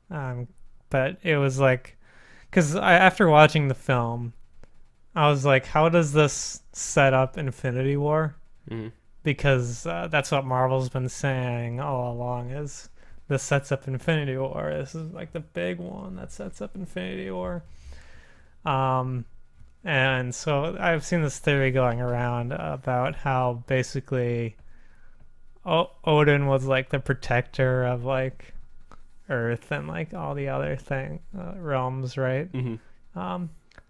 but it was like, because after watching the film, I was like, how does this set up Infinity War? Mhm. Because that's what Marvel's been saying all along, is this sets up Infinity War. This is like the big one that sets up Infinity War. And so I've seen this theory going around about how basically Odin was like the protector of like Earth and like all the other realms, right? Mhm.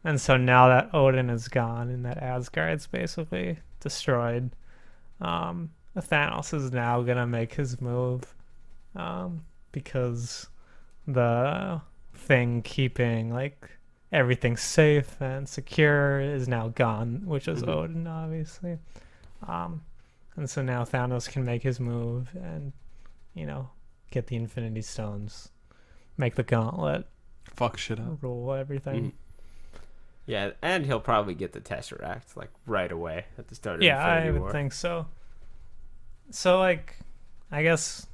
And so now that Odin is gone and that Asgard's basically destroyed, Thanos is now gonna make his move, because the thing keeping like everything safe and secure is now gone, which is Odin, obviously. And so now Thanos can make his move and, get the Infinity Stones, make the gauntlet, Fuck shit up. rule everything. Yeah, and he'll probably get the Tesseract like right away at the start of Yeah, I Infinity would War. think so. So, like, I guess,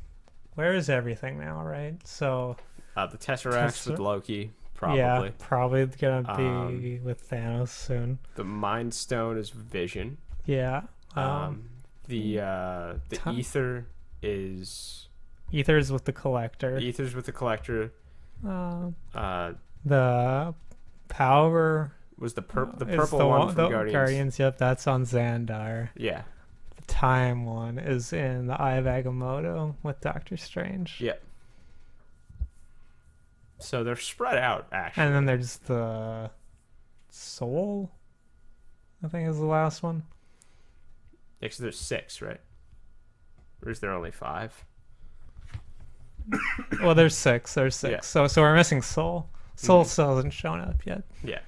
where is everything now, right? So, The Tesseracts with Loki, probably. yeah, probably gonna be with Thanos soon. The Mind Stone is Vision. Yeah. The Ti- Ether is Ether's with the Collector. Ether's with the Collector. The Power Was the is purple the one from the Guardians? Yep, that's on Xandar. Yeah. The Time one is in the Eye of Agamotto with Doctor Strange. Yeah. So they're spread out, actually. And then there's the Soul, I think is the last one. Yeah, 'cause there's 6, right? Or is there only 5? Well, there's 6. There's 6. Yeah. So we're missing Soul. Soul still hasn't shown up yet. Yeah.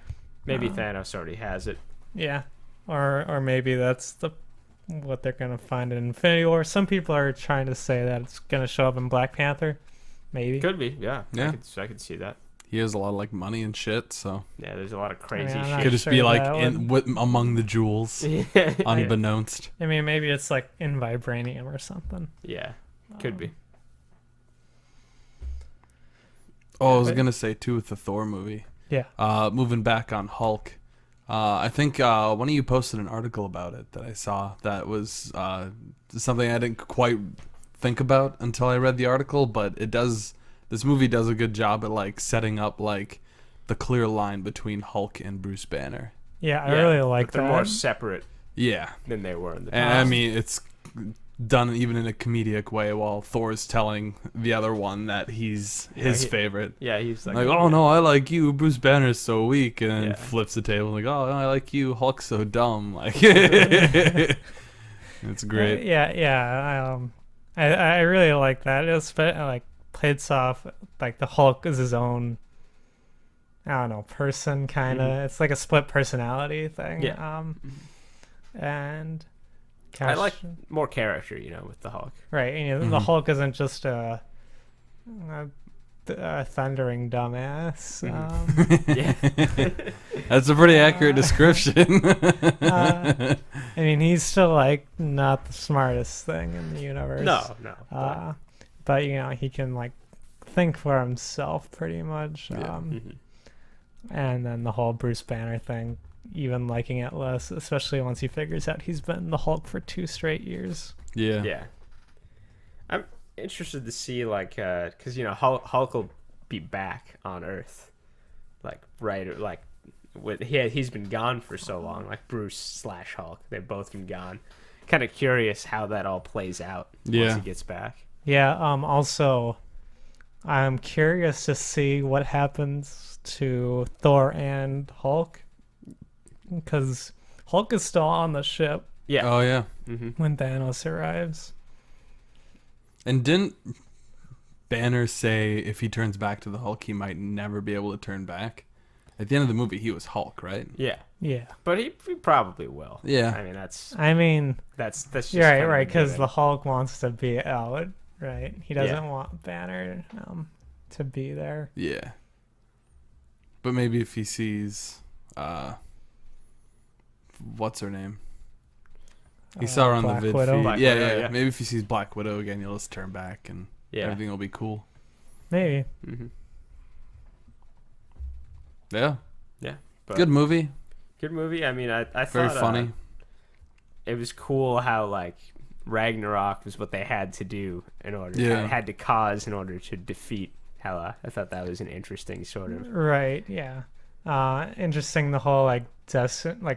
Maybe Oh. Thanos already has it. Yeah. Or maybe that's what they're gonna find in Infinity War. Some people are trying to say that it's gonna show up in Black Panther. Maybe. Could be, yeah. Yeah. I could see that. He has a lot of like money and shit, so Yeah, there's a lot of crazy I'm not could shit. just sure be like that among the jewels, unbeknownst. I mean, maybe it's like in vibranium or something. Yeah, could be. Oh, I was But- gonna say too with the Thor movie. Yeah. Moving back on Hulk, I think one of you posted an article about it that I saw that was something I didn't quite think about until I read the article, but it does. This movie does a good job at like setting up like the clear line between Hulk and Bruce Banner. Yeah, I really like but they're that. more separate Yeah, than they were in the and past. I mean it's done even in a comedic way while Thor's telling the other one that he's his favorite. Yeah, he's like, Like, oh no, I like you. Bruce Banner's so weak, and then Yeah. flips the table. Like, oh, I like you. Hulk's so dumb. Like, it's great. I really like that. It's like plays off like the Hulk is his own, I don't know, person kind of. It's like a split personality thing. Yeah. And I like more character, with the Hulk. right. And, the Hulk isn't just a thundering dumbass. Yeah. That's a pretty accurate description. I mean, he's still like not the smartest thing in the universe. No. But he can like think for himself pretty much. Yeah. And then the whole Bruce Banner thing, even liking it less, especially once he figures out he's been the Hulk for 2 straight years. Yeah. Yeah. I'm interested to see, like, because, Hulk will be back on Earth. Like, right, like, he's been gone for so long, like Bruce/Hulk. They've both been gone. Kind of curious how that all plays out once he gets back. Yeah, also, I'm curious to see what happens to Thor and Hulk. Because Hulk is still on the ship Yeah. Oh yeah. when Thanos arrives. And didn't Banner say if he turns back to the Hulk, he might never be able to turn back? At the end of the movie, he was Hulk, right? Yeah. Yeah. But he probably will. Yeah. I mean, that's just You're right, kind of right, because given. the Hulk wants to be out, right? He doesn't Yeah. want Banner to be there. Yeah. But maybe if he sees, what's her name? He saw her on Black the vid Widow. feed. Black yeah, Widow, yeah, yeah. Maybe if he sees Black Widow again, he'll just turn back and Yeah. everything will be cool. Maybe. Yeah. Yeah. But Good movie. Good movie. I mean, I Very thought funny. it was cool how, like, Ragnarok was what they had to do in order had to cause in order to defeat Hela. I thought that was an interesting sort of Right, yeah. Interesting the whole like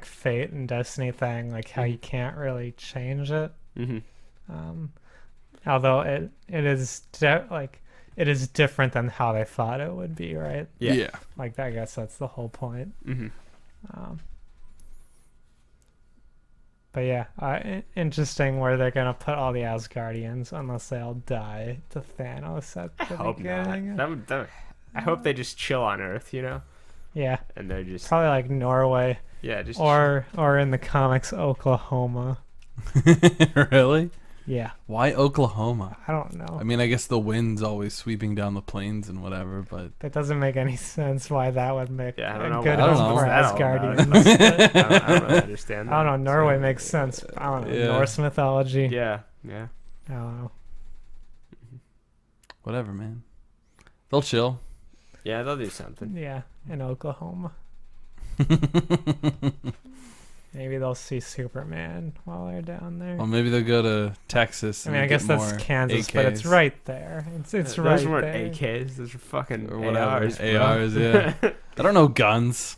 fate and destiny thing, like how you can't really change it. Although it is it is different than how they thought it would be, right? Yeah. Like I guess that's the whole point. But yeah, interesting where they're gonna put all the Asgardians unless they all die to Thanos at I the hope beginning. not. I hope they just chill on Earth, you know, Yeah, and they're just probably like Norway just or in the comics Oklahoma. Really? Yeah, Why Oklahoma? I don't know. I mean, I guess the wind's always sweeping down the plains and whatever, but That doesn't make any sense why that would make I don't a know. good I don't home know. for What's that all about? Asgardians. I don't really understand. I don't know. That, Norway so- makes sense. I don't know. Yeah. Norse mythology. Yeah. I don't know. whatever, man. They'll chill. Yeah, they'll do something. Yeah, in Oklahoma. Maybe they'll see Superman while they're down there. Well, maybe they'll go to Texas. I And mean, I get guess that's more Kansas, but it's AKs. right there. It's right Those weren't there. AKs. Those are fucking Or whatever. ARs. bro. ARs, yeah. I don't know guns.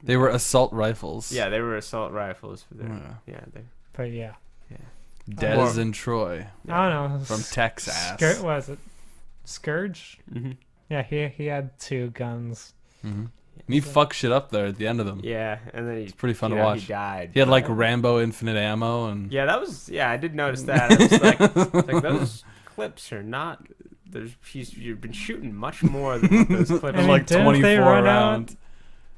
They were assault rifles. Yeah, they were assault rifles. For their, Yeah. yeah, they. But yeah, Des and Troy I don't know. from Texas. What was it? Scourge? Mm-hmm. Yeah, he had 2 guns. Mm-hmm. And he fucked shit up there at the end of them. Yeah, and then It's pretty fun to He watch. died. He had like but- Rambo infinite ammo and Yeah, that was. Yeah, I did notice that. I was like those clips are not. You've been shooting much more than what those clips. I mean, like didn't 24 they run out? rounds.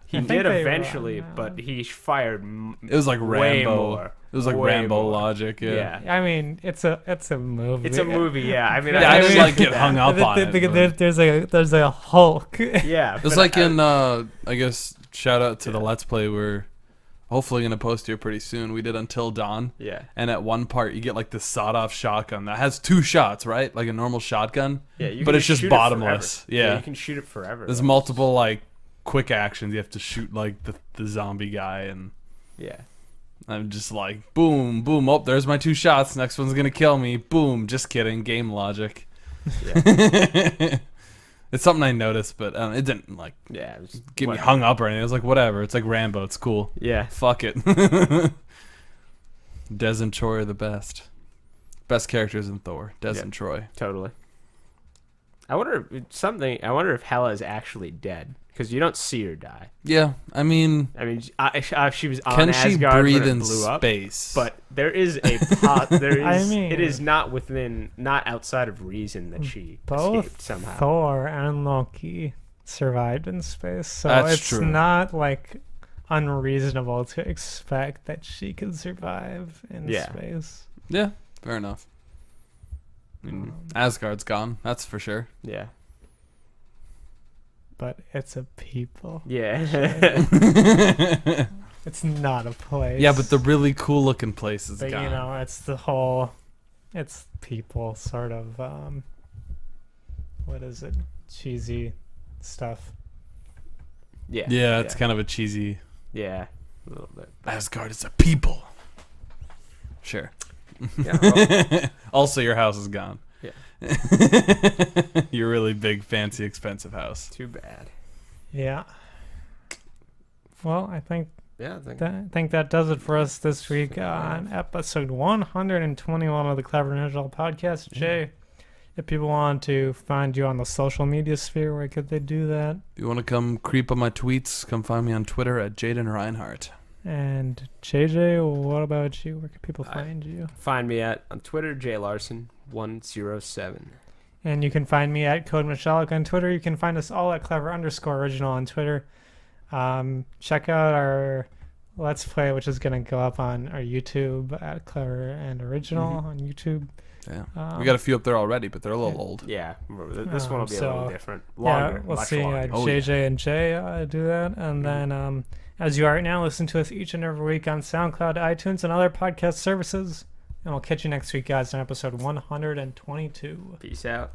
He I think did they eventually, run but out. he fired. It was like way Rambo. more. It was like Way Rambo more. logic. Yeah. Yeah. I mean, it's a movie. It's a movie. Yeah, I mean, Yeah, I I didn't mean- like get hung up on it. but- There's a Hulk. Yeah, It was but like I- in, I guess, shout out to the Yeah. Let's Play we're hopefully going to post here pretty soon. We did Until Dawn. Yeah, And at one part, you get like this sawed off shotgun that has 2 shots, right? Like a normal shotgun. yeah. You But can it's just shoot it bottomless. forever. Yeah. you can shoot it forever. There's though. multiple like quick actions. You have to shoot like the zombie guy, and Yeah, I'm just like, boom, boom. Oh, there's my 2 shots. Next one's going to kill me. Boom. Just kidding. Game logic. yeah, It's something I noticed, but it didn't like yeah. It was get me whatever. hung up or anything. It was like, whatever. It's like Rambo. It's cool. Yeah, Fuck it. Des and Troy are the best. Best characters in Thor. Des Yeah. and Troy. totally. I wonder if Hela is actually dead because you don't see her die. Yeah, I mean, I mean, she was on can she Asgard breathe when it in blew up, space? but there is a there is. I mean- it is not outside of reason that she Both escaped somehow. Thor and Loki survived in space, so That's it's true. not like unreasonable to expect that she could survive in Yeah. space. yeah, fair enough. Mm, Asgard's gone. That's for sure. yeah, But it's a people. yeah, It's not a place. Yeah, but the really cool looking place is But gone. you know, it's the whole, it's people sort of, what is it? Cheesy stuff. yeah, yeah, it's kind of a cheesy. yeah, a little bit. Asgard is a people. Sure. Yeah, well, Also, your house is gone. Yeah. Your really big, fancy, expensive house. too bad. Yeah. Well, I think Yeah, I think that does it for us this week on episode 121 of the Clever Ninja Podcast. Jay, if people want to find you on the social media sphere, where could they do that? If you want to come creep on my tweets, come find me on Twitter at Jaden Reinhardt. And JJ, what about you? Where can people find you? find me on Twitter, jlarson107. And you can find me at Code Michalik on Twitter. You can find us all at Clever_Original on Twitter. Check out our Let's Play, which is going to go up on our YouTube at Clever and Original on YouTube. Yeah. We got a few up there already, but they're a little old. Yeah, this one will be a little so, different. Longer, Yeah, we'll much see longer. Oh, JJ and Jay do that. And then, as you are right now, listen to us each and every week on SoundCloud, iTunes, and other podcast services. And we'll catch you next week, guys, on episode 122. Peace out.